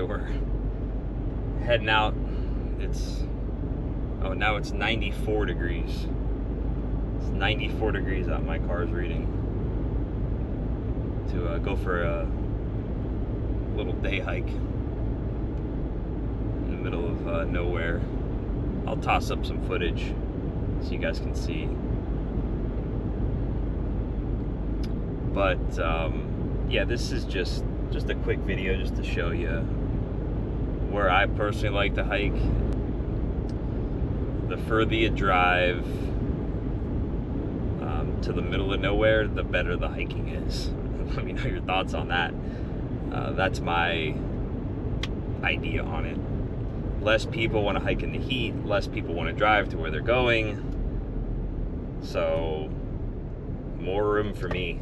right, we're heading out. Now it's 94 degrees. It's 94 degrees out, my car's reading. To go for a little day hike in the middle of nowhere. I'll toss up some footage so you guys can see. But yeah, this is just a quick video just to show you where I personally like to hike. The further you drive to the middle of nowhere, the better the hiking is. Let me know your thoughts on that. That's my idea on it. Less people want to hike in the heat, less people want to drive to where they're going. So, more room for me.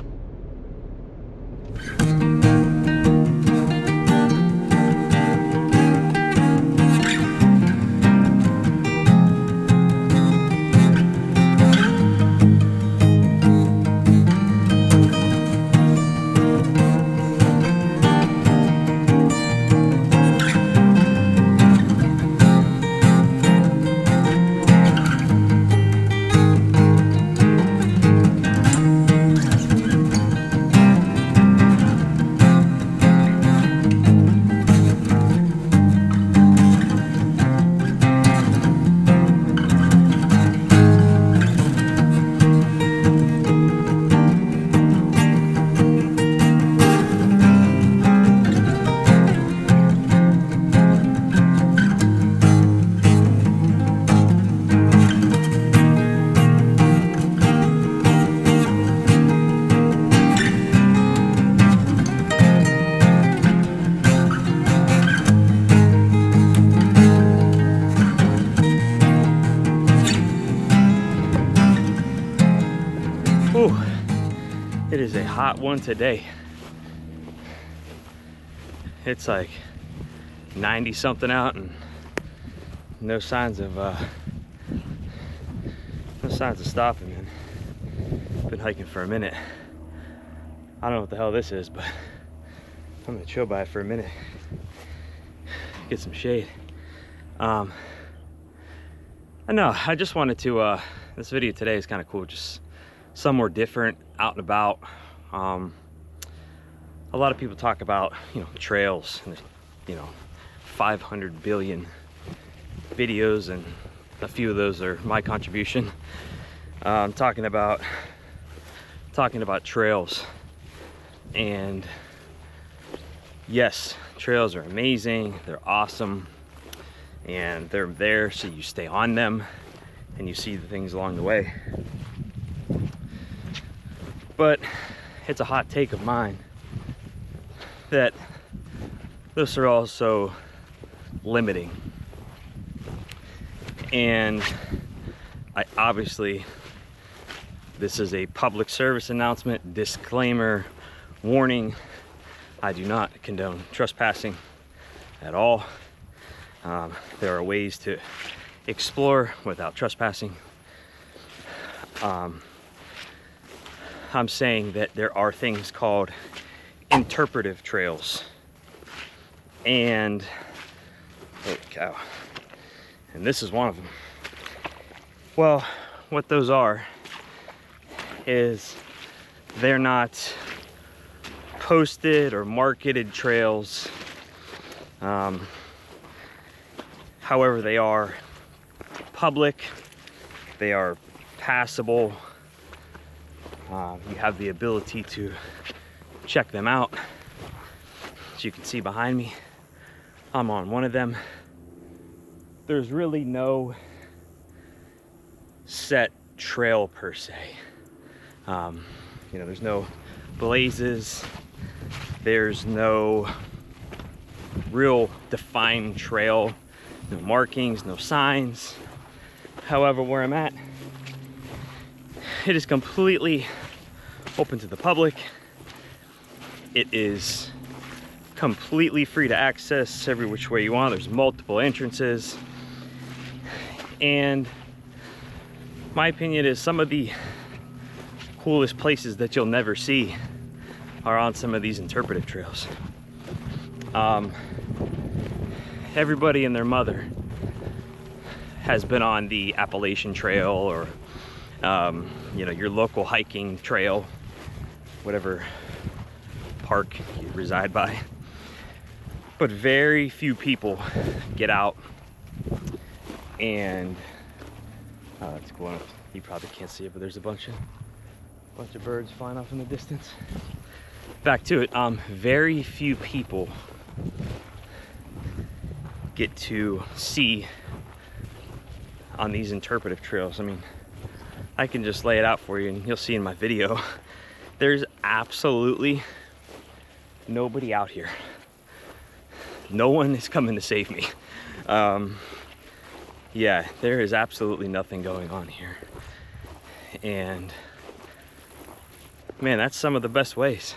It is a hot one today. It's like 90 something out and no signs of stopping, man. Been hiking for a minute. I don't know what the hell this is, but I'm gonna chill by it for a minute. Get some shade. I know, I just wanted to, this video today is kind of cool, just somewhere different, out and about. A lot of people talk about, trails, and 500 billion videos, and a few of those are my contribution. I'm talking about trails, and yes, trails are amazing, they're awesome, and they're there so you stay on them and you see the things along the way. But it's a hot take of mine that those are also limiting. And this is a public service announcement, disclaimer, warning. I do not condone trespassing at all. There are ways to explore without trespassing. I'm saying that there are things called interpretive trails, and holy cow, and this is one of them. Well, what those are is they're not posted or marketed trails. However, they are public, they are passable. You have the ability to check them out. As you can see behind me, I'm on one of them. There's really no set trail per se. There's no blazes, there's no real defined trail, no markings, no signs. However, where I'm at, it is completely open to the public. It is completely free to access every which way you want. There's multiple entrances. And my opinion is some of the coolest places that you'll never see are on some of these interpretive trails. everybody and their mother has been on the Appalachian Trail or you know, your local hiking trail, whatever park you reside by. But very few people get out and it's going up. You probably can't see it, but there's a bunch of birds flying off in the distance. Back to it. Very few people get to see on these interpretive trails. I mean, I can just lay it out for you and you'll see in my video. There's absolutely nobody out here. No one is coming to save me. Yeah, there is absolutely nothing going on here. And man, that's some of the best ways.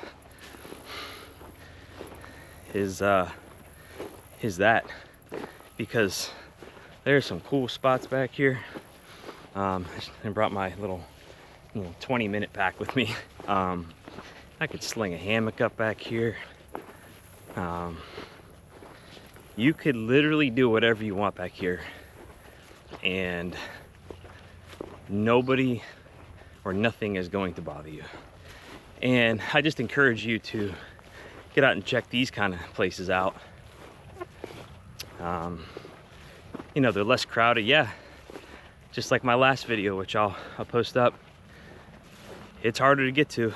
Is that, because there's some cool spots back here. I brought my little 20-minute pack with me. I could sling a hammock up back here. You could literally do whatever you want back here, and nobody or nothing is going to bother you. And I just encourage you to get out and check these kind of places out. You know, they're less crowded, yeah. Just like my last video, which I'll post up. It's harder to get to.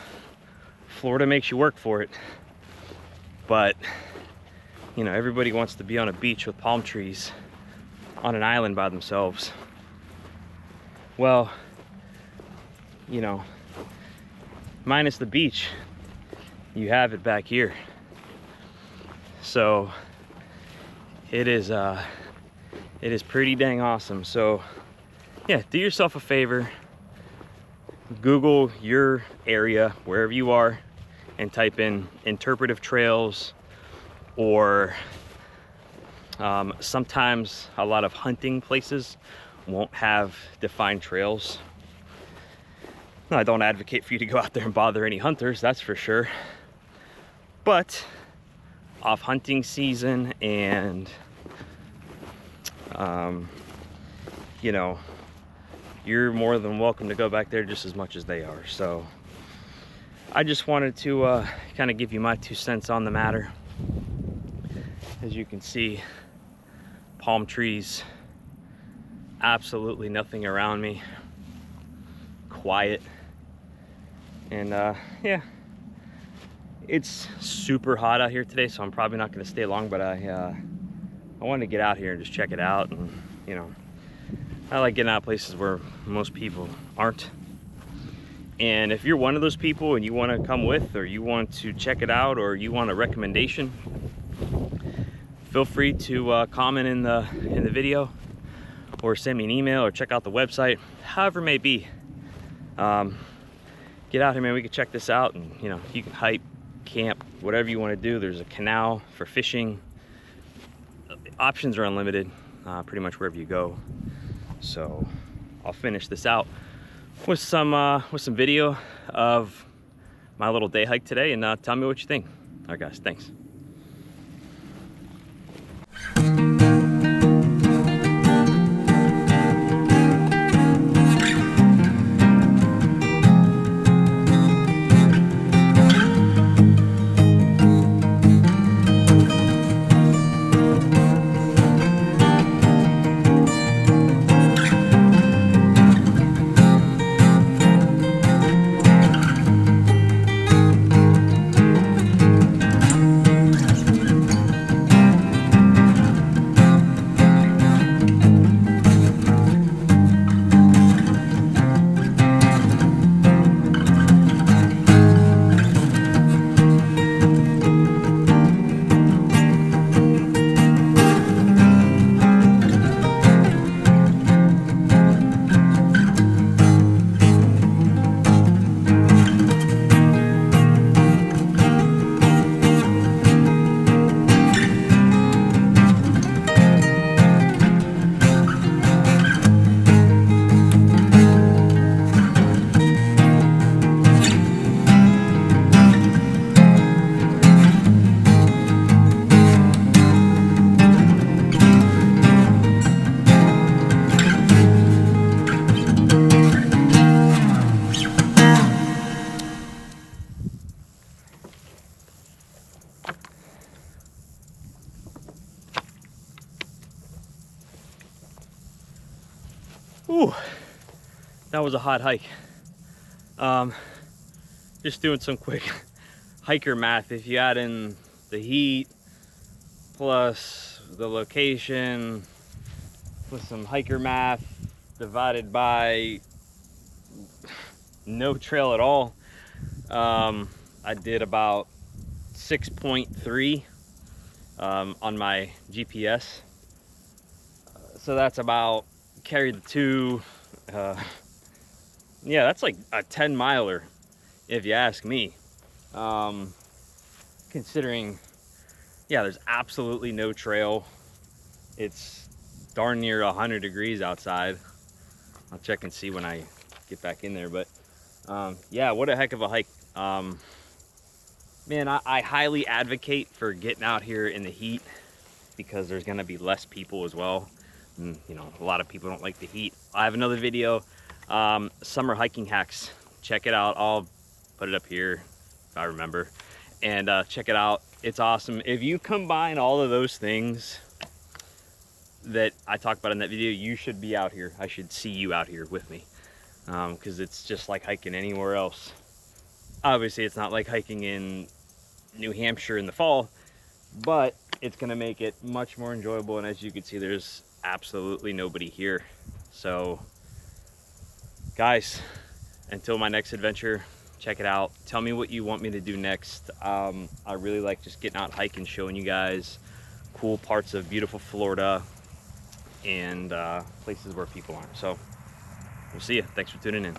Florida makes you work for it. But, you know, everybody wants to be on a beach with palm trees on an island by themselves. Well, you know, minus the beach, you have it back here. So it is pretty dang awesome. So yeah, do yourself a favor, Google your area wherever you are and type in interpretive trails, or sometimes a lot of hunting places won't have defined trails. I don't advocate for you to go out there and bother any hunters, that's for sure. But off hunting season and you know, you're more than welcome to go back there just as much as they are. So I just wanted to kind of give you my 2 cents on the matter. As you can see, palm trees, absolutely nothing around me, quiet. And yeah, it's super hot out here today, so I'm probably not going to stay long, but I wanted to get out here and just check it out. And you know, I like getting out of places where most people aren't. And if you're one of those people and you want to come with, or you want to check it out, or you want a recommendation, feel free to comment in the video, or send me an email, or check out the website, however it may be. Get out here, man. We can check this out, and you know, you can hike, camp, whatever you want to do. There's a canal for fishing. Options are unlimited, pretty much wherever you go. So I'll finish this out with some video of my little day hike today, and tell me what you think. All right, guys, thanks. Ooh, that was a hot hike. Just doing some quick hiker math. If you add in the heat plus the location with some hiker math divided by no trail at all, I did about 6.3 on my GPS. So that's about, carry the 2, yeah, that's like a 10 miler if you ask me. Considering, yeah, there's absolutely no trail. It's darn near 100 degrees outside. I'll check and see when I get back in there, but yeah, what a heck of a hike. Man, I highly advocate for getting out here in the heat because there's gonna be less people as well. And, you know, a lot of people don't like the heat. I have another video, summer hiking hacks. Check it out. I'll put it up here if I remember. And check it out. It's awesome. If you combine all of those things that I talked about in that video, you should be out here. I should see you out here with me, because it's just like hiking anywhere else. Obviously, it's not like hiking in New Hampshire in the fall, but it's gonna make it much more enjoyable. And as you can see, there's absolutely nobody here. So guys, until my next adventure, check it out. Tell me what you want me to do next. I really like just getting out hiking, showing you guys cool parts of beautiful Florida and places where people aren't. So we'll see you. Thanks for tuning in.